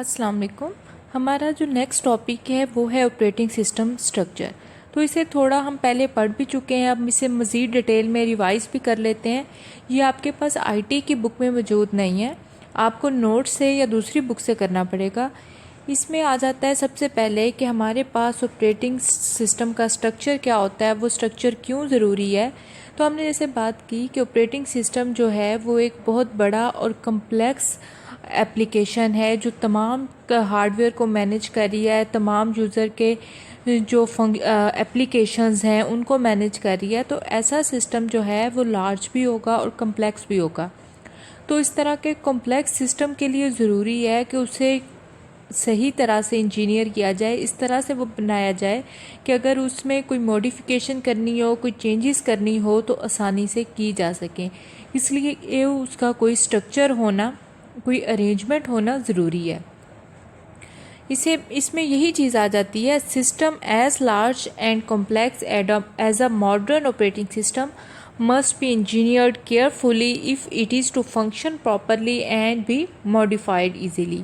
अस्सलाम वालेकुम। हमारा जो नेक्स्ट टॉपिक है वो है ऑपरेटिंग सिस्टम स्ट्रक्चर। तो इसे थोड़ा हम पहले पढ़ भी चुके हैं, अब इसे मज़ीद डिटेल में रिवाइज भी कर लेते हैं। ये आपके पास आईटी की बुक में मौजूद नहीं है, आपको नोट से या दूसरी बुक से करना पड़ेगा। इसमें आ जाता है सबसे पहले कि हमारे पास ऑपरेटिंग सिस्टम का स्ट्रक्चर क्या होता है, वो स्ट्रक्चर क्यों ज़रूरी है। तो हमने जैसे बात की कि ऑपरेटिंग सिस्टम जो है वो एक बहुत बड़ा और कम्प्लेक्स एप्लीकेशन है जो तमाम हार्डवेयर को मैनेज कर रही है, तमाम यूज़र के जो एप्लीकेशंस हैं उनको मैनेज कर रही है। तो ऐसा सिस्टम जो है वो लार्ज भी होगा और कम्प्लेक्स भी होगा। तो इस तरह के कॉम्प्लेक्स सिस्टम के लिए ज़रूरी है कि उसे सही तरह से इंजीनियर किया जाए, इस तरह से वो बनाया जाए कि अगर उसमें कोई मॉडिफिकेशन करनी हो, कोई चेंजेस करनी हो तो आसानी से की जा सकें। इसलिए ये उसका कोई स्ट्रक्चर होना, कोई अरेंजमेंट होना ज़रूरी है। इसमें यही चीज़ आ जाती है, system as large and complex as a modern operating system must be engineered carefully if it is to function properly and be modified easily.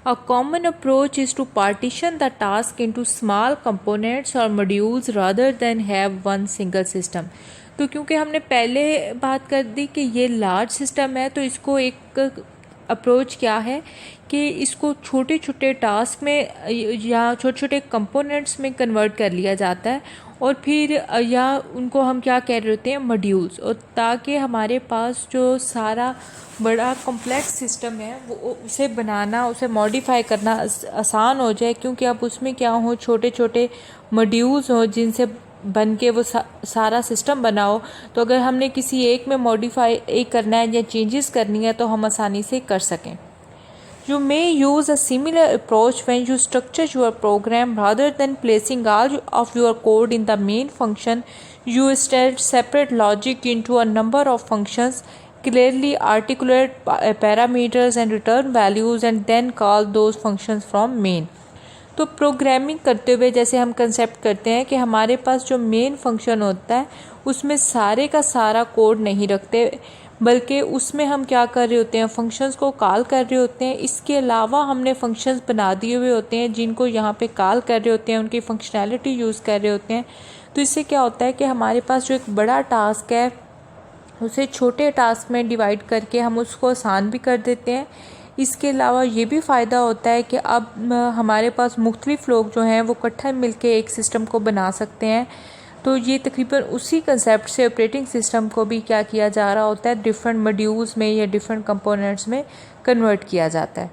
A common approach is to partition the task into small components or modules rather than have one single system. तो क्योंकि हमने पहले बात कर दी कि ये large system है, तो इसको एक अप्रोच क्या है कि इसको छोटे छोटे टास्क में या छोटे छोटे कंपोनेंट्स में कन्वर्ट कर लिया जाता है और फिर या उनको हम क्या कह रहे होते हैं, मॉड्यूल्स, और ताकि हमारे पास जो सारा बड़ा कॉम्प्लेक्स सिस्टम है वो उसे बनाना, उसे मॉडिफाई करना आसान हो जाए। क्योंकि अब उसमें क्या हो, छोटे छोटे मॉड्यूल्स हो जिनसे बन के वो सारा सिस्टम बनाओ। तो अगर हमने किसी एक में मॉडिफाई करना है या चेंजेस करनी है तो हम आसानी से कर सकें। You may use a similar approach when you structure your program. Rather than placing all of your code in the main function, you instead separate logic into a number of functions, clearly articulate parameters and return values, and then call those functions from main. तो programming करते हुए जैसे हम concept करते हैं कि हमारे पास जो मेन फंक्शन होता है उसमें सारे का सारा कोड नहीं रखते, बल्कि उसमें हम क्या कर रहे होते हैं, फंक्शंस को कॉल कर रहे होते हैं। इसके अलावा हमने फंक्शंस बना दिए हुए होते हैं जिनको यहाँ पे कॉल कर रहे होते हैं, उनकी फंक्शनैलिटी यूज़ कर रहे होते हैं। तो इससे क्या होता है कि हमारे पास जो एक बड़ा टास्क है उसे छोटे टास्क में डिवाइड करके हम उसको आसान भी कर देते हैं। इसके अलावा ये भी फ़ायदा होता है कि अब हमारे पास मुख्तलिफ लोग जो हैं वो इकट्ठा मिलके एक सिस्टम को बना सकते हैं। तो ये तकरीबन उसी कंसेप्ट से ऑपरेटिंग सिस्टम को भी क्या किया जा रहा होता है, डिफरेंट मॉड्यूल्स में या डिफरेंट कंपोनेंट्स में कन्वर्ट किया जाता है।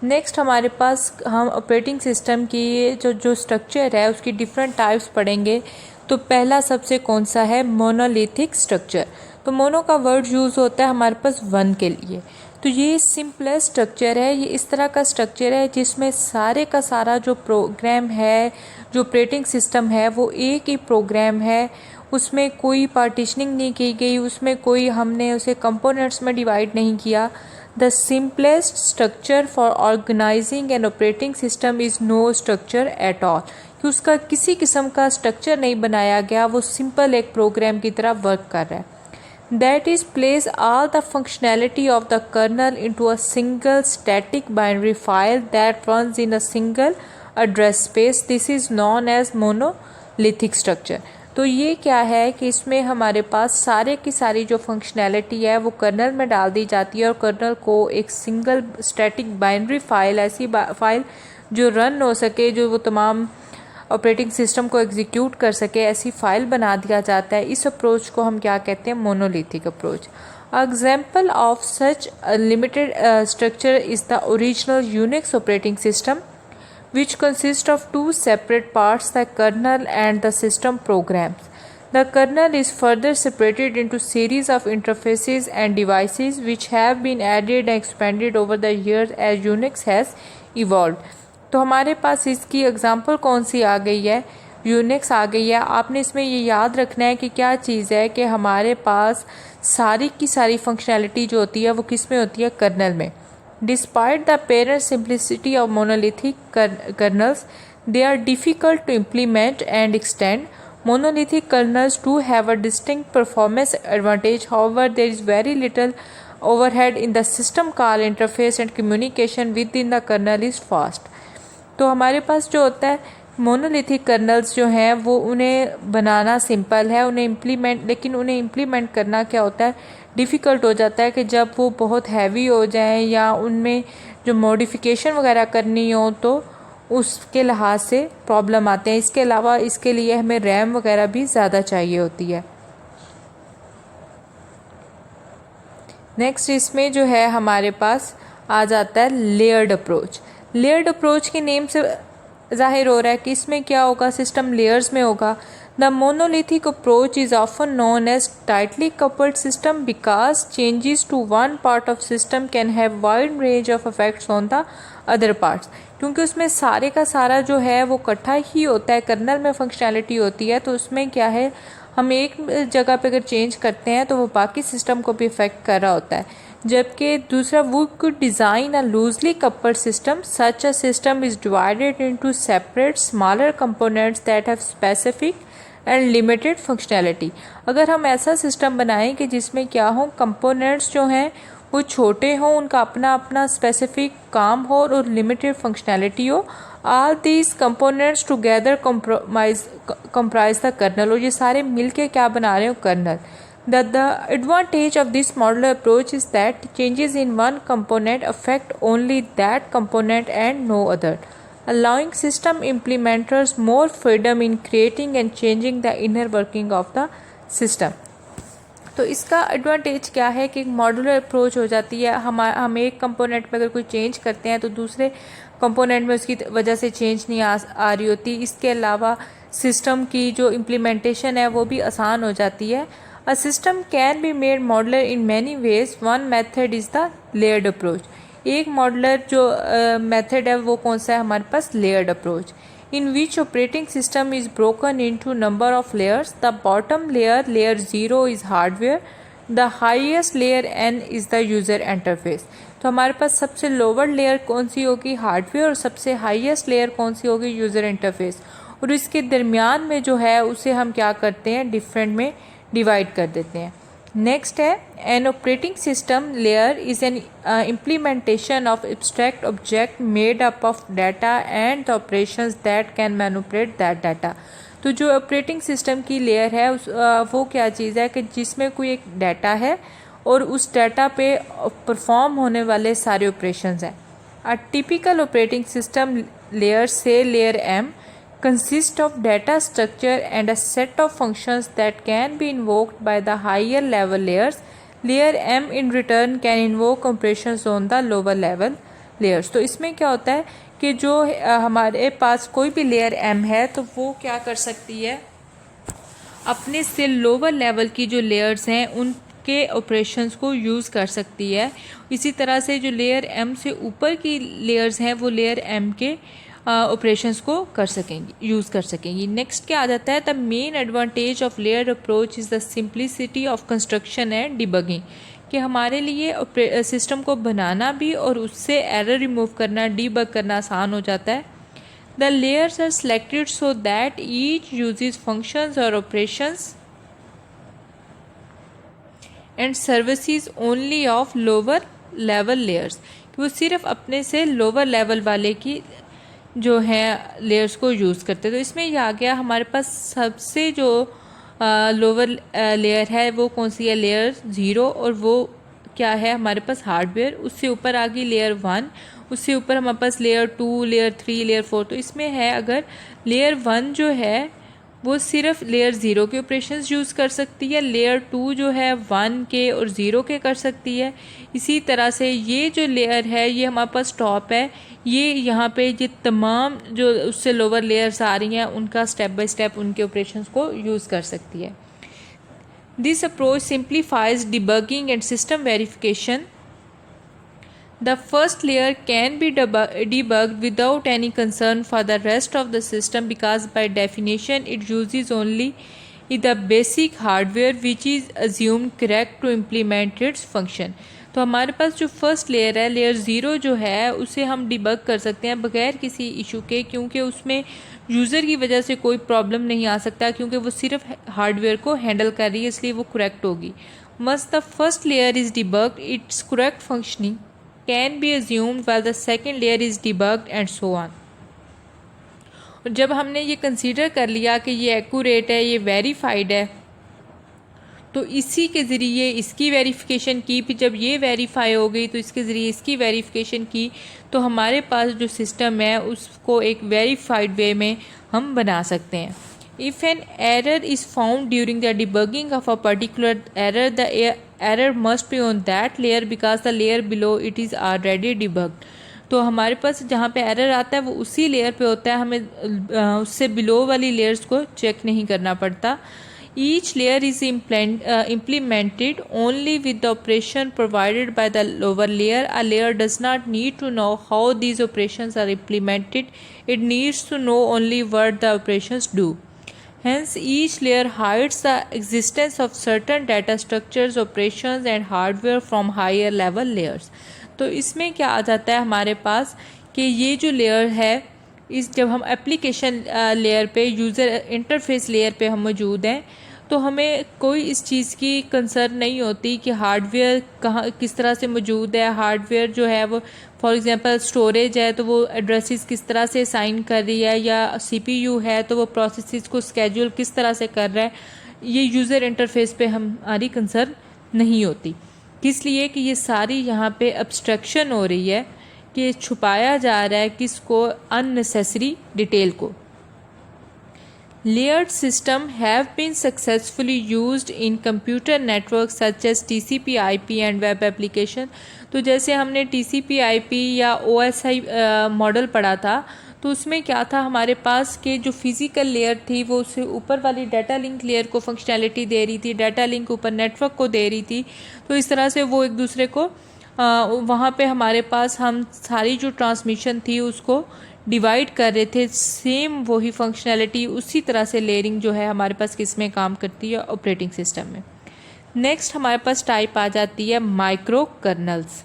नेक्स्ट हमारे पास हम ऑपरेटिंग सिस्टम की जो स्ट्रक्चर है उसकी डिफरेंट टाइप्स पढ़ेंगे। तो पहला सबसे कौन सा है, मोनोलिथिक स्ट्रक्चर। तो मोनो का वर्ड यूज़ होता है हमारे पास वन के लिए। तो ये सिंपलेस्ट स्ट्रक्चर है, ये इस तरह का स्ट्रक्चर है जिसमें सारे का सारा जो प्रोग्राम है, जो ऑपरेटिंग सिस्टम है वो एक ही प्रोग्राम है, उसमें कोई पार्टीशनिंग नहीं की गई, उसमें कोई हमने उसे कंपोनेंट्स में डिवाइड नहीं किया। The simplest structure for organizing an operating system is no structure at all, कि उसका किसी किस्म का स्ट्रक्चर नहीं बनाया गया, वो सिंपल एक प्रोग्राम की तरह वर्क कर रहा है। That is, place all the functionality of the kernel into a single static binary file that runs in a single address space. This is known as monolithic structure. तो ये क्या है कि इसमें हमारे पास सारे की सारी जो फंक्शनैलिटी है वो कर्नल में डाल दी जाती है और कर्नल को एक सिंगल स्टैटिक बाइनरी फाइल, ऐसी फाइल जो रन हो सके, जो वो तमाम ऑपरेटिंग सिस्टम को एग्जीक्यूट कर सके, ऐसी फाइल बना दिया जाता है। इस अप्रोच को हम क्या कहते हैं, monolithic approach. Example of such limited structure is the original Unix operating system which consists of two separate parts, the kernel and the system programs. The kernel is further separated into series of interfaces and devices which have been added and expanded over the years as Unix has evolved. तो हमारे पास इसकी example कौन सी आ गई है, Unix आ गई है। आपने इसमें ये याद रखना है कि क्या चीज़ है कि हमारे पास सारी की सारी फंक्शनैलिटी जो होती है वो किस में होती है, कर्नल में। Despite the apparent simplicity of monolithic kernels, they are difficult to implement and extend. Monolithic kernels do have a distinct performance advantage. However, there is very little overhead in the system call interface and communication within the kernel is fast. तो हमारे पास जो होता है monolithic colonel's जो हैं वो उन्हें बनाना simple है, लेकिन उन्हें इम्प्लीमेंट करना क्या होता है, डिफ़िकल्ट हो जाता है कि जब वो बहुत हैवी हो जाएं या उनमें जो मॉडिफिकेशन वगैरह करनी हो तो उसके लिहाज से प्रॉब्लम आते हैं। इसके अलावा इसके लिए हमें रैम वगैरह भी ज़्यादा चाहिए होती है। नेक्स्ट इसमें जो है हमारे पास आ जाता है लेयर्ड अप्रोच। लेयर्ड अप्रोच के नेम से जाहिर हो रहा है कि इसमें क्या होगा, सिस्टम लेयर्स में होगा। The monolithic approach is often known as tightly coupled system because changes to one part of system can have wide range of effects on the other parts. क्योंकि उसमें सारे का सारा जो है वो इकट्ठा ही होता है, कर्नल में फंक्शनैलिटी होती है, तो उसमें क्या है, हम एक जगह पे अगर चेंज करते हैं तो वो बाकी सिस्टम को भी इफेक्ट कर रहा होता है। जबकि दूसरा, वो could design a loosely coupled system, such a system is divided into separate smaller components that have specific and limited functionality. अगर हम ऐसा सिस्टम बनाएं कि जिसमें क्या हो, कंपोनेंट्स जो हैं वो छोटे हों, उनका अपना अपना स्पेसिफिक काम हो और लिमिटेड फंक्शनैलिटी हो, all these components together comprise the kernel, और ये सारे मिलके क्या बना रहे हो, kernel. The advantage of this modular approach is that changes in one component affect only that component and no other, allowing system implementers more freedom in creating and changing the inner working of the system. तो इसका advantage क्या है कि modular approach हो जाती है। हम एक कंपोनेंट में अगर कोई चेंज करते हैं तो दूसरे कंपोनेंट में उसकी वजह से चेंज नहीं आ रही होती। इसके अलावा सिस्टम की जो इम्प्लीमेंटेशन है वो भी आसान हो जाती है। A system can be made modular in many ways. One method is the layered approach. एक मॉडुलर जो मेथड है वो कौन सा है हमारे पास, layered approach, in which operating system is broken into number of layers. The bottom layer, layer 0, is hardware. The highest layer n is the user interface. तो हमारे पास सबसे लोअर लेयर कौन सी होगी, हार्डवेयर, और सबसे हाईएस्ट लेयर कौन सी होगी, user interface. और इसके दरमियान में जो है उसे हम क्या करते हैं, डिफरेंट में डिवाइड कर देते हैं। नेक्स्ट है N operating system layer is an implementation of abstract object made up of data and the operations that can manipulate that data. तो जो ऑपरेटिंग सिस्टम की लेयर है वो क्या चीज़ है कि जिसमें कोई एक डाटा है और उस डाटा पे परफॉर्म होने वाले सारे ऑपरेशंस हैं। A typical operating system layer से layer M consist of data structure and a set of functions that can be invoked by the higher level layers. Layer M in return can invoke operations on the lower level layers. तो इसमें क्या होता है कि जो हमारे पास कोई भी लेयर M है तो वो क्या कर सकती है, अपने से लोअर लेवल की जो लेयर्स हैं उनके ऑपरेशंस को यूज़ कर सकती है। इसी तरह से जो लेयर M से ऊपर की लेयर्स हैं वो लेयर M के ऑपरेशंस को कर सकेंगी, यूज़ कर सकेंगी। नेक्स्ट क्या आ जाता है, the main advantage of layer approach is the simplicity of construction and debugging, कि हमारे लिए सिस्टम को बनाना भी और उससे एरर रिमूव करना, डीबग करना आसान हो जाता है। The layers are selected so that each uses functions और operations and services only of lower level layers, कि वो सिर्फ अपने से लोअर लेवल वाले की जो है लेयर्स को यूज़ करते। तो इसमें यह आ गया हमारे पास सबसे जो लोअर लेयर है वो कौन सी है, लेयर 0, और वो क्या है हमारे पास, हार्डवेयर। उससे ऊपर आ गई लेयर 1, उससे ऊपर हमारे पास लेयर 2, लेयर 3, लेयर 4। तो इसमें है अगर लेयर 1 जो है वो सिर्फ लेयर 0 के ऑपरेशंस यूज़ कर सकती है, लेयर 2 जो है 1 के और 0 के कर सकती है। इसी तरह से ये जो लेयर है ये हमारे पास टॉप है, ये यहाँ पे ये तमाम जो उससे लोअर लेयर्स आ रही हैं उनका स्टेप बाय स्टेप उनके ऑपरेशंस को यूज़ कर सकती है। This approach simplifies debugging and system verification. The first layer can be debugged without any concern for the rest of the system because by definition it uses only the basic hardware which is assumed correct to implement its function. तो हमारे पास जो first layer है, layer 0 जो है, उसे हम debug कर सकते हैं बगैर किसी इशू के, क्योंकि उसमें यूज़र की वजह से कोई प्रॉब्लम नहीं आ सकता क्योंकि वो सिर्फ हार्डवेयर को हैंडल कर रही है, इसलिए वो करेक्ट होगी। Once the first layer is debugged, its correct functioning can be assumed while the second layer is debugged and so on. और जब हमने ये कंसीडर कर लिया कि ये एक्यूरेट है, ये वेरीफाइड है, तो इसी के ज़रिए इसकी वेरिफिकेशन की, फिर जब ये वेरीफाई हो गई तो इसके ज़रिए इसकी वेरिफिकेशन की, तो हमारे पास जो सिस्टम है उसको एक वेरीफाइड वे में हम बना सकते हैं। If an error is found during the debugging of a particular error, the error must be on that layer because the layer below it is already debugged. तो हमारे पास जहाँ पे एरर आता है वो उसी लेयर पे होता है, हमें उससे बिलो वाली लेयर्स को चेक नहीं करना पड़ता। Each layer is implemented only with the operation provided by the lower layer. A layer does not need to know how these operations are implemented. It needs to know only what the operations do. Hence, each layer hides the existence of certain data structures, operations and hardware from higher level layers. तो इसमें क्या आ जाता है हमारे पास कि ये जो लेयर है, इस जब हम एप्लीकेशन लेयर पे, यूज़र इंटरफेस लेयर पे हम मौजूद हैं, तो हमें कोई इस चीज़ की कंसर्न नहीं होती कि हार्डवेयर कहाँ किस तरह से मौजूद है। हार्डवेयर जो है वो फॉर एग्जांपल स्टोरेज है तो वो एड्रेसेस किस तरह से असाइन कर रही है, या सीपीयू है तो वो प्रोसेसेस को स्केड्यूल किस तरह से कर रहा है, ये यूज़र इंटरफेस पे हमारी कंसर्न नहीं होती। किस लिए कि ये सारी यहाँ पे अब्स्ट्रक्शन हो रही है कि छुपाया जा रहा है किसको, अननेसेसरी डिटेल को। Layered systems have been successfully used in computer networks such as TCP/IP and web application. तो जैसे हमने TCP/IP या OSI मॉडल पढ़ा था, तो उसमें क्या था हमारे पास कि जो फिज़िकल लेयर थी वो उससे ऊपर वाली डाटा लिंक लेयर को फंक्शनैलिटी दे रही थी, डाटा लिंक ऊपर नेटवर्क को दे रही थी। तो इस तरह से वो एक दूसरे को वहाँ पे हमारे पास हम सारी जो ट्रांसमिशन थी उसको डिवाइड कर रहे थे। सेम वही फंक्शनैलिटी उसी तरह से लेयरिंग जो है हमारे पास किस में काम करती है, ऑपरेटिंग सिस्टम में। नेक्स्ट हमारे पास टाइप आ जाती है माइक्रो कर्नल्स।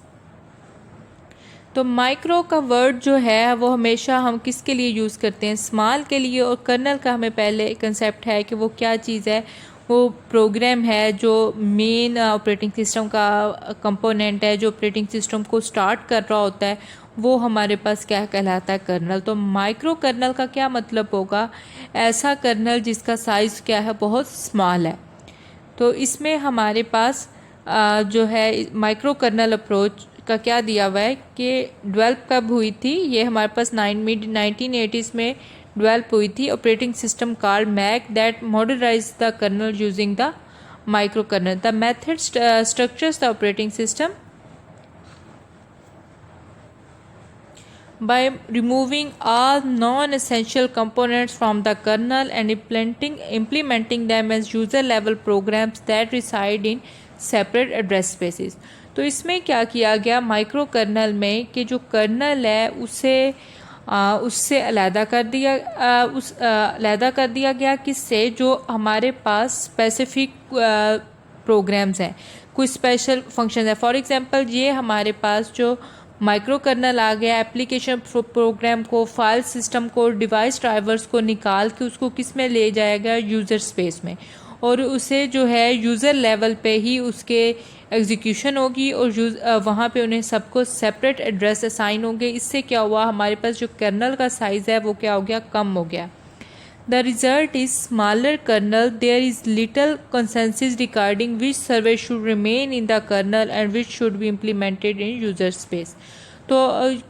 तो माइक्रो का वर्ड जो है वो हमेशा हम किसके लिए यूज़ करते हैं, स्मॉल के लिए, और कर्नल का हमें पहले कंसेप्ट है कि वो क्या चीज़ है, वो प्रोग्राम है जो मेन ऑपरेटिंग सिस्टम का कंपोनेंट है, जो ऑपरेटिंग सिस्टम को स्टार्ट कर रहा होता है, वो हमारे पास क्या कहलाता है, कर्नल। तो माइक्रो कर्नल का क्या मतलब होगा, ऐसा कर्नल जिसका साइज़ क्या है, बहुत स्मॉल है। तो इसमें हमारे पास जो है माइक्रो कर्नल अप्रोच का क्या दिया हुआ है कि डेवलप कब हुई थी, ये हमारे पास 1980s में डेवलप हुई थी। Operating system called Mac that modernize the kernel using the micro kernel. The method structures the operating system by removing all non-essential components from the kernel and implementing them as user level programs that reside in separate address spaces. तो इसमें क्या किया गया micro kernel में कि जो colonel है उससे अलहदा कर दिया गया किससे, जो हमारे पास स्पेसिफिक प्रोग्राम्स हैं, कुछ स्पेशल फंक्शन है। फॉर एग्जांपल ये हमारे पास जो माइक्रो कर्नल आ गया, एप्लीकेशन प्रोग्राम को, फाइल सिस्टम को, डिवाइस ड्राइवर्स को निकाल के उसको किस में ले जाएगा, यूज़र स्पेस में, और उसे जो है यूज़र लेवल पे ही उसके एग्जीक्यूशन होगी और वहाँ पे उन्हें सबको सेपरेट एड्रेस असाइन होंगे। इससे क्या हुआ, हमारे पास जो कर्नल का साइज़ है वो क्या हो गया, कम हो गया। The result is smaller kernel. There is little consensus regarding which service should remain in the kernel and which should be implemented in user space. तो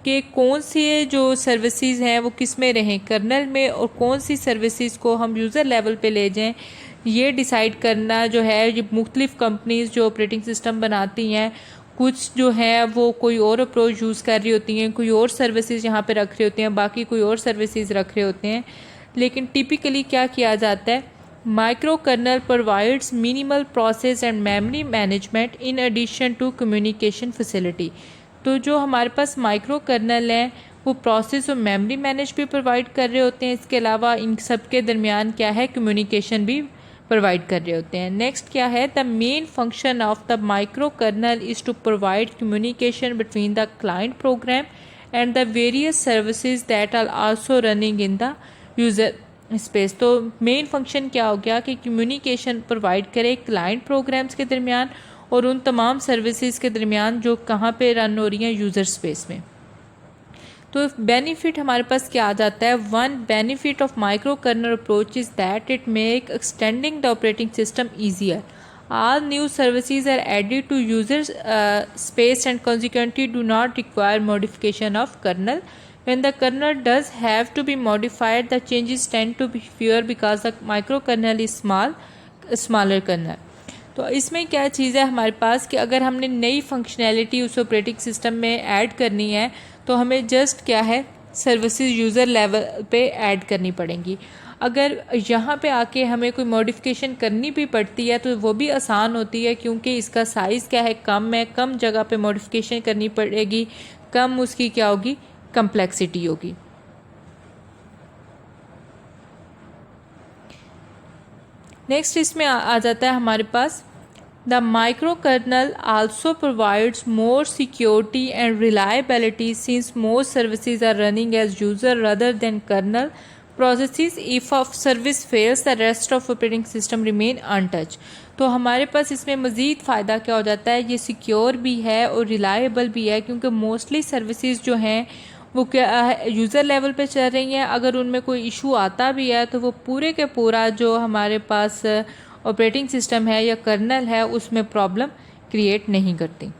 कि कौन सी जो सर्विसेज हैं वो किस में रहें, कर्नल में, और कौन सी सर्विसेज को हम यूज़र लेवल पे ले जाएं, ये डिसाइड करना जो है, ये मुख्तलिफ कंपनीज जो ऑपरेटिंग सिस्टम बनाती हैं, कुछ जो है वो कोई और अप्रोच यूज़ कर रही होती हैं, कोई और सर्विसेज यहाँ पे रख रहे होते हैं, बाकी कोई और सर्विसेज रख रहे होते हैं। लेकिन टिपिकली क्या किया जाता है, micro kernel provides minimal process and memory management in addition to communication facility. तो जो हमारे पास माइक्रो कर्नल हैं वो प्रोसेस और मेमोरी मैनेज भी प्रोवाइड कर रहे होते हैं, इसके अलावा इन सब के दरमियान क्या है, कम्युनिकेशन भी प्रोवाइड कर रहे होते हैं। नेक्स्ट क्या है, the main function of the micro kernel is to provide communication between the client program and the various services that are also running in the user space. तो मेन फंक्शन क्या हो गया कि कम्युनिकेशन प्रोवाइड करे client programs के दरमियान और उन तमाम सर्विसेज के दरमियान जो कहाँ पे रन हो रही हैं, यूज़र स्पेस में। तो बेनिफिट हमारे पास क्या आ जाता है, one benefit of micro kernel approach is that it make extending the operating system easier. All new services are added to users space and consequently do not require modification of kernel. When the kernel does have to be modified, the changes tend to be fewer because the microkernel is smaller kernel. तो इसमें क्या चीज़ है हमारे पास कि अगर हमने नई functionality उस ऑपरेटिंग सिस्टम में ऐड करनी है तो हमें जस्ट क्या है सर्विसेज यूज़र लेवल पे ऐड करनी पड़ेंगी। अगर यहाँ पे आके हमें कोई मॉडिफिकेशन करनी भी पड़ती है तो वो भी आसान होती है क्योंकि इसका साइज़ क्या है, कम है, कम जगह पे मॉडिफिकेशन करनी पड़ेगी, कम उसकी क्या होगी, कम्प्लेक्सिटी होगी। नेक्स्ट इसमें आ जाता है हमारे पास the micro kernel also provides more security and reliability since most services are running as user rather than kernel processes. If of service fails the rest of operating system remain untouch. तो हमारे पास इसमें मज़ीद फ़ायदा क्या हो जाता है, ये सिक्योर भी है और रिलायबल भी है क्योंकि मोस्टली सर्विसेज जो हैं वो क्या यूज़र लेवल पे चल रही हैं। अगर उनमें कोई इशू आता भी है तो वो पूरे के पूरा जो हमारे पास ऑपरेटिंग सिस्टम है या कर्नल है उसमें प्रॉब्लम क्रिएट नहीं करती।